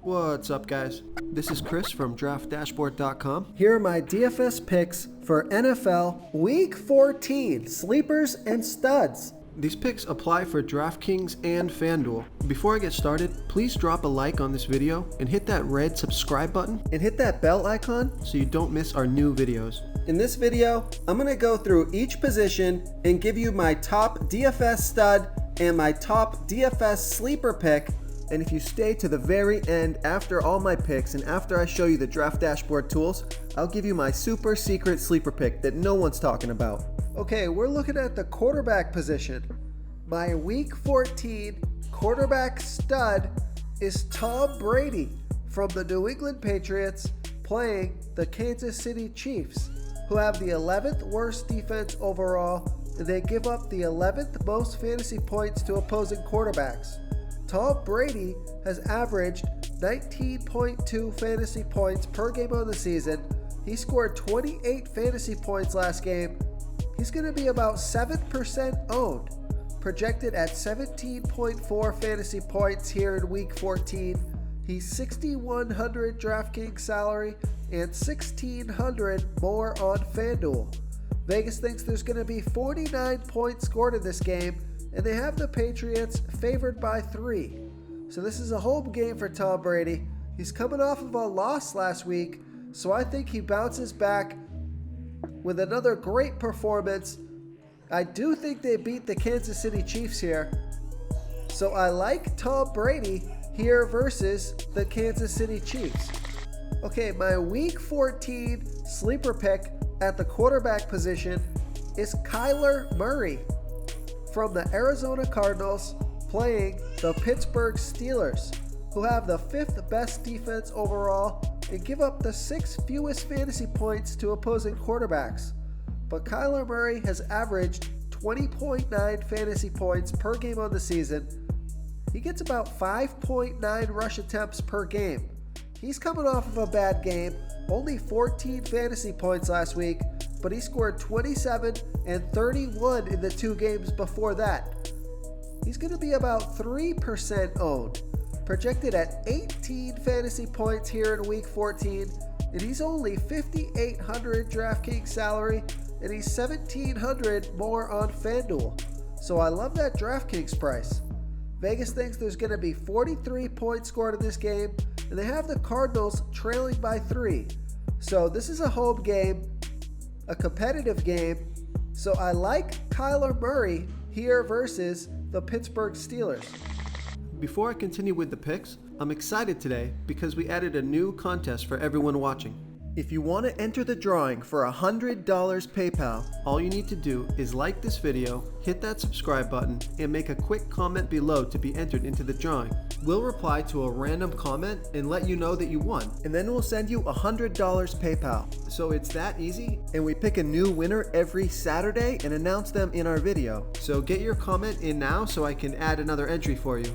What's up, guys? This is Chris from DraftDashboard.com. Here are my DFS picks for NFL Week 14 sleepers and studs. These picks apply for DraftKings and FanDuel. Before I get started, please drop a like on this video and hit that red subscribe button And hit that bell icon. so you don't miss our new videos. In this video, I'm going to go through each position and give you my top DFS stud and my top DFS sleeper pick. And if you stay to the very end after all my picks and after I show you the Draft Dashboard tools, I'll give you my super secret sleeper pick that no one's talking about. Okay, we're looking at the quarterback position. My Week 14 quarterback stud is Tom Brady from the New England Patriots playing the Kansas City Chiefs, who have the 11th worst defense overall, and they give up the 11th most fantasy points to opposing quarterbacks. Tom Brady has averaged 19.2 fantasy points per game on the season. He scored 28 fantasy points last game. He's going to be about 7% owned, projected at 17.4 fantasy points here in Week 14. He's 6,100 DraftKings salary and 1,600 more on FanDuel. Vegas thinks there's going to be 49 points scored in this game, and they have the Patriots favored by 3. So this is a home game for Tom Brady. He's coming off of a loss last week, so I think he bounces back with another great performance. I do think they beat the Kansas City Chiefs here, so I like Tom Brady here versus the Kansas City Chiefs. Okay, my Week 14 sleeper pick at the quarterback position is Kyler Murray from the Arizona Cardinals playing the Pittsburgh Steelers, who have the 5th best defense overall and give up the 6th fewest fantasy points to opposing quarterbacks. But Kyler Murray has averaged 20.9 fantasy points per game on the season. He gets about 5.9 rush attempts per game. He's coming off of a bad game, only 14 fantasy points last week, but he scored 27 and 31 in the 2 games before that. He's going to be about 3% owned, projected at 18 fantasy points here in Week 14, and he's only 5,800 DraftKings salary, and he's 1,700 more on FanDuel. So I love that DraftKings price. Vegas thinks there's going to be 43 points scored in this game, and they have the Cardinals trailing by 3. So this is a home game, a competitive game, so I like Kyler Murray here versus the Pittsburgh Steelers. Before I continue with the picks, I'm excited today because we added a new contest for everyone watching. If you want to enter the drawing for $100 PayPal, All you need to do is like this video, hit that subscribe button, and make a quick comment below to be entered into the drawing. We'll reply to a random comment and let you know that you won. and then we'll send you $100 PayPal. So it's that easy. And we pick a new winner every Saturday and announce them in our video. So get your comment in now so I can add another entry for you.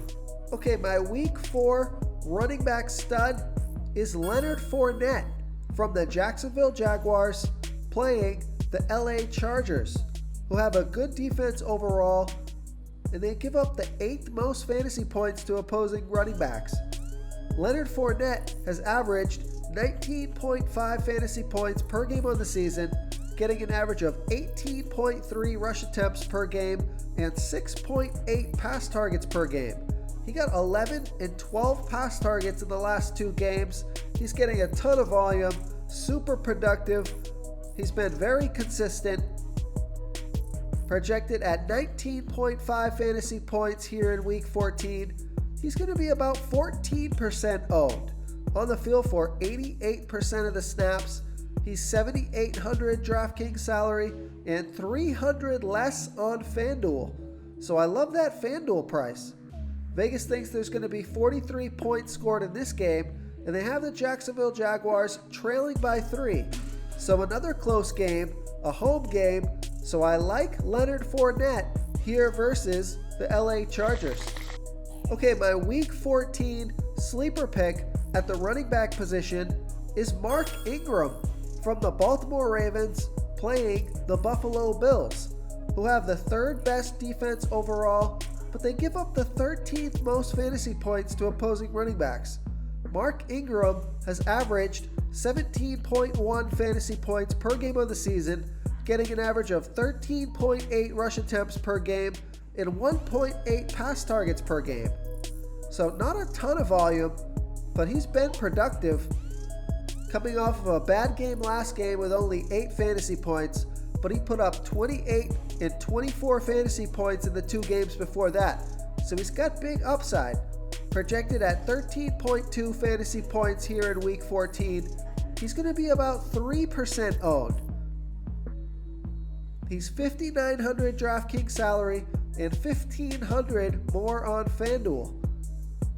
Okay, my Week 4 running back stud is Leonard Fournette from the Jacksonville Jaguars playing the LA Chargers, who have a good defense overall, and they give up the 8th most fantasy points to opposing running backs. Leonard Fournette has averaged 19.5 fantasy points per game on the season, getting an average of 18.3 rush attempts per game and 6.8 pass targets per game. He got 11 and 12 pass targets in the last 2 games. He's getting a ton of volume, super productive. He's been very consistent. Projected at 19.5 fantasy points here in Week 14. He's going to be about 14% owned. On the field for 88% of the snaps. He's 7,800 DraftKings salary and 300 less on FanDuel. So I love that FanDuel price. Vegas thinks there's going to be 43 points scored in this game, and they have the Jacksonville Jaguars trailing by 3. So another close game, a home game, so I like Leonard Fournette here versus the LA Chargers. Okay, my Week 14 sleeper pick at the running back position is Mark Ingram from the Baltimore Ravens playing the Buffalo Bills, who have the 3rd best defense overall, but they give up the 13th most fantasy points to opposing running backs. Mark Ingram has averaged 17.1 fantasy points per game of the season, getting an average of 13.8 rush attempts per game and 1.8 pass targets per game. So not a ton of volume, but he's been productive, coming off of a bad game last game with only 8 fantasy points, but he put up 28 and 24 fantasy points in the 2 games before that. So he's got big upside. Projected at 13.2 fantasy points here in week 14. He's going to be about 3% owned. He's $5,900 DraftKings salary and $1,500 more on FanDuel.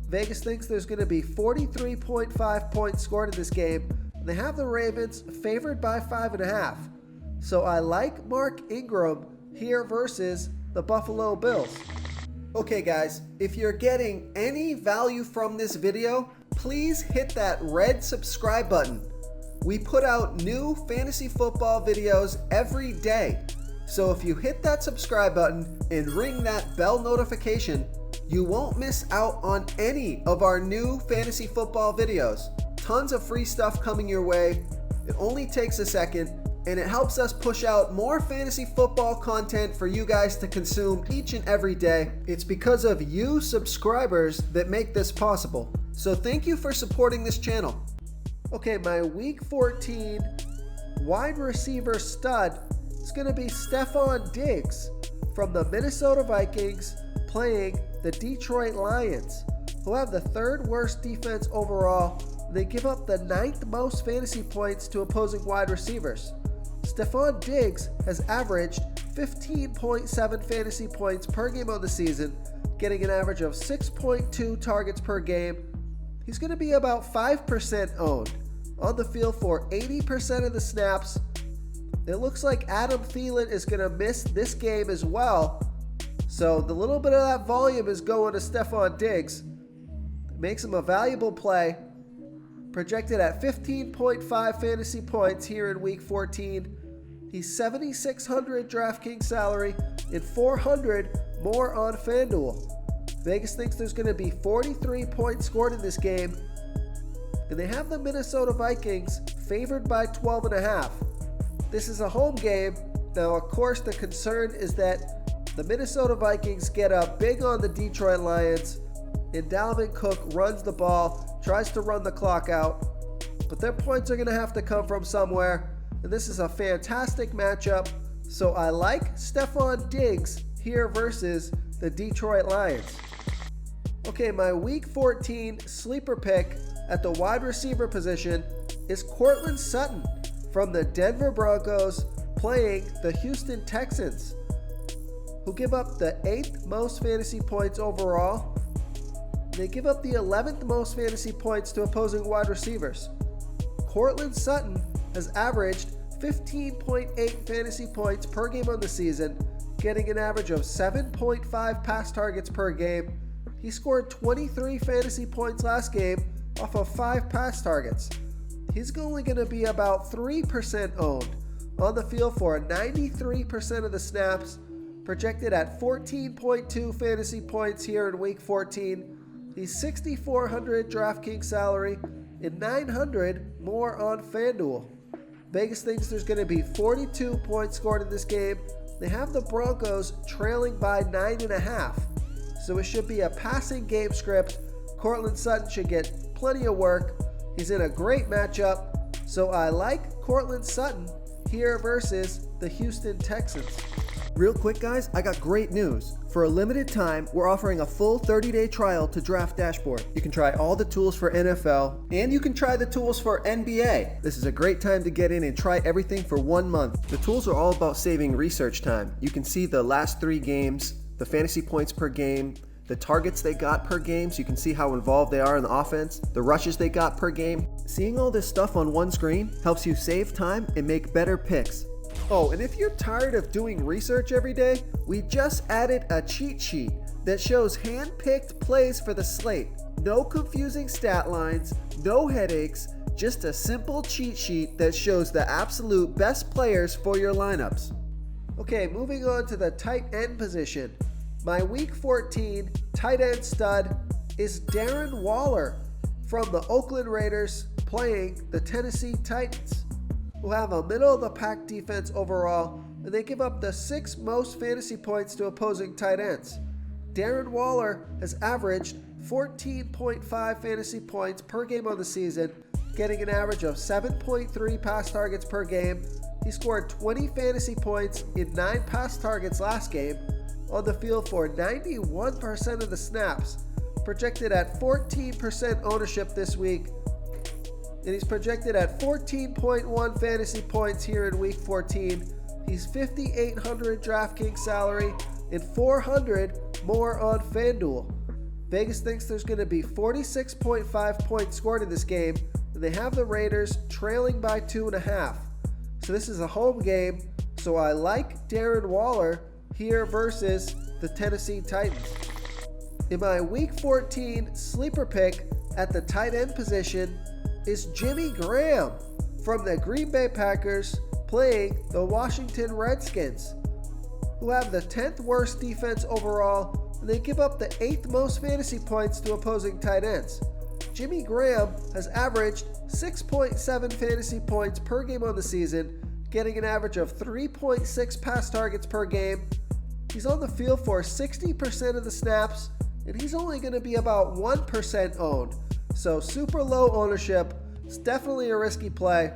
Vegas thinks there's going to be 43.5 points scored in this game. And they have the Ravens favored by 5.5. So I like Mark Ingram here versus the Buffalo Bills. Okay guys, if you're getting any value from this video, please hit that red subscribe button. We put out new fantasy football videos every day. So if you hit that subscribe button and ring that bell notification, you won't miss out on any of our new fantasy football videos. Tons of free stuff coming your way. It only takes a second, and it helps us push out more fantasy football content for you guys to consume each and every day. It's because of you subscribers that make this possible. So thank you for supporting this channel. Okay, my week 14 wide receiver stud is going to be Stefon Diggs from the Minnesota Vikings playing the Detroit Lions, who have the 3rd worst defense overall. They give up the 9th most fantasy points to opposing wide receivers. Stefon Diggs has averaged 15.7 fantasy points per game on the season, getting an average of 6.2 targets per game. He's going to be about 5% owned, on the field for 80% of the snaps. It looks like Adam Thielen is going to miss this game as well, so the little bit of that volume is going to Stefon Diggs. It makes him a valuable play. Projected at 15.5 fantasy points here in week 14. He's $7,600 DraftKings salary and $400 more on FanDuel. Vegas thinks there's going to be 43 points scored in this game. And they have the Minnesota Vikings favored by 12.5. This is a home game. Now, of course, the concern is that the Minnesota Vikings get up big on the Detroit Lions, and Dalvin Cook runs the ball, tries to run the clock out, but their points are going to have to come from somewhere, and this is a fantastic matchup, so I like Stefon Diggs here versus the Detroit Lions. Okay, my week 14 sleeper pick at the wide receiver position is Courtland Sutton from the Denver Broncos playing the Houston Texans, who give up the 8th most fantasy points overall. They give up the 11th most fantasy points to opposing wide receivers. Courtland Sutton has averaged 15.8 fantasy points per game on the season, getting an average of 7.5 pass targets per game. He scored 23 fantasy points last game off of 5 pass targets. He's only going to be about 3% owned, on the field for 93% of the snaps, projected at 14.2 fantasy points here in week 14. He's $6,400 DraftKings salary and $900 more on FanDuel. Vegas thinks there's going to be 42 points scored in this game. They have the Broncos trailing by 9.5. So it should be a passing game script. Courtland Sutton should get plenty of work. He's in a great matchup. So I like Courtland Sutton here versus the Houston Texans. Real quick guys, I got great news. For a limited time, we're offering a full 30-day trial to Draft Dashboard. You can try all the tools for NFL, and you can try the tools for NBA. This is a great time to get in and try everything for 1 month. The tools are all about saving research time. You can see the last 3 games, the fantasy points per game, the targets they got per game, so you can see how involved they are in the offense, the rushes they got per game. Seeing all this stuff on one screen helps you save time and make better picks. Oh, and if you're tired of doing research every day, we just added a cheat sheet that shows hand-picked plays for the slate. No confusing stat lines, no headaches, just a simple cheat sheet that shows the absolute best players for your lineups. Okay, moving on to the tight end position. My week 14 tight end stud is Darren Waller from the Oakland Raiders playing the Tennessee Titans, who have a middle-of-the-pack defense overall, and they give up the 6th most fantasy points to opposing tight ends. Darren Waller has averaged 14.5 fantasy points per game on the season, getting an average of 7.3 pass targets per game. He scored 20 fantasy points in 9 pass targets last game, on the field for 91% of the snaps, projected at 14% ownership this week, and he's projected at 14.1 fantasy points here in week 14. He's $5,800 DraftKings salary and $400 more on FanDuel. Vegas thinks there's going to be 46.5 points scored in this game, and they have the Raiders trailing by 2.5. So this is a home game, so I like Darren Waller here versus the Tennessee Titans. In my week 14 sleeper pick at the tight end position is Jimmy Graham from the Green Bay Packers playing the Washington Redskins, who have the 10th worst defense overall, and they give up the 8th most fantasy points to opposing tight ends. Jimmy Graham has averaged 6.7 fantasy points per game on the season, getting an average of 3.6 pass targets per game. He's on the field for 60% of the snaps, and he's only going to be about 1% owned. So super low ownership. It's definitely a risky play.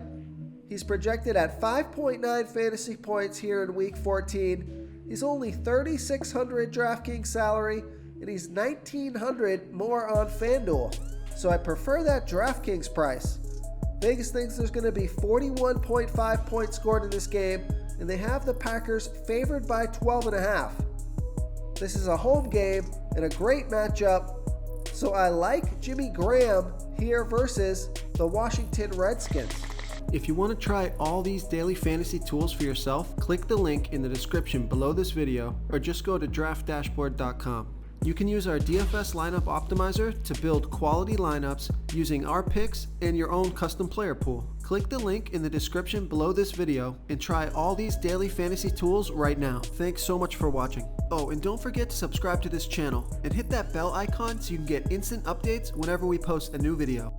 He's projected at 5.9 fantasy points here in week 14. He's only $3,600 DraftKings salary, and he's $1,900 more on FanDuel. So I prefer that DraftKings price. Vegas thinks there's going to be 41.5 points scored in this game, and they have the Packers favored by 12.5. This is a home game and a great matchup, so I like Jimmy Graham here versus the Washington Redskins. If you want to try all these daily fantasy tools for yourself, click the link in the description below this video, or just go to draftdashboard.com. You can use our DFS lineup optimizer to build quality lineups using our picks and your own custom player pool. Click the link in the description below this video and try all these daily fantasy tools right now. Thanks so much for watching. Oh, and don't forget to subscribe to this channel and hit that bell icon so you can get instant updates whenever we post a new video.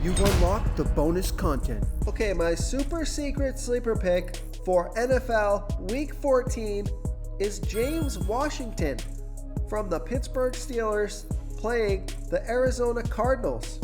You've unlocked the bonus content. Okay, my super secret sleeper pick for NFL Week 14 is James Washington from the Pittsburgh Steelers playing the Arizona Cardinals,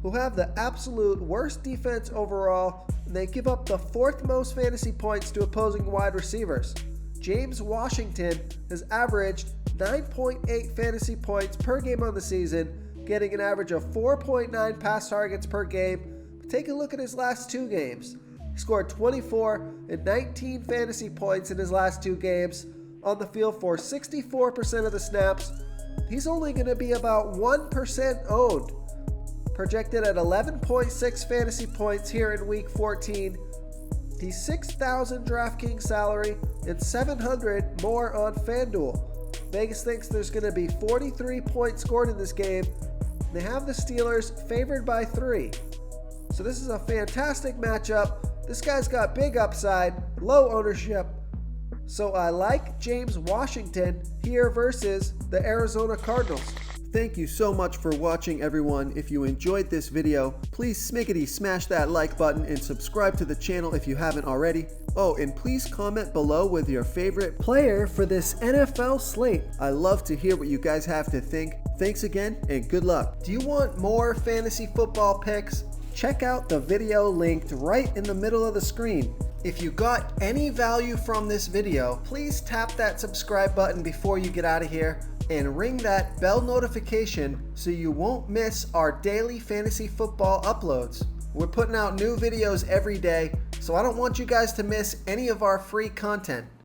who have the absolute worst defense overall, and they give up the 4th most fantasy points to opposing wide receivers. James Washington has averaged 9.8 fantasy points per game on the season, getting an average of 4.9 pass targets per game. But take a look at his last 2 games. He scored 24 and 19 fantasy points in his last 2 games, on the field for 64% of the snaps. He's only going to be about 1% owned, projected at 11.6 fantasy points here in week 14. He's $6,000 DraftKings salary and $700 more on FanDuel. Vegas thinks there's going to be 43 points scored in this game. They have the Steelers favored by 3. So this is a fantastic matchup. This guy's got big upside, low ownership. So I like James Washington here versus the Arizona Cardinals. Thank you so much for watching, everyone. If you enjoyed this video, please smickety smash that like button and subscribe to the channel if you haven't already. Oh, and please comment below with your favorite player for this NFL slate. I love to hear what you guys have to think. Thanks again and good luck. Do you want more fantasy football picks? Check out the video linked right in the middle of the screen. If you got any value from this video, please tap that subscribe button before you get out of here and ring that bell notification so you won't miss our daily fantasy football uploads. We're putting out new videos every day, so I don't want you guys to miss any of our free content.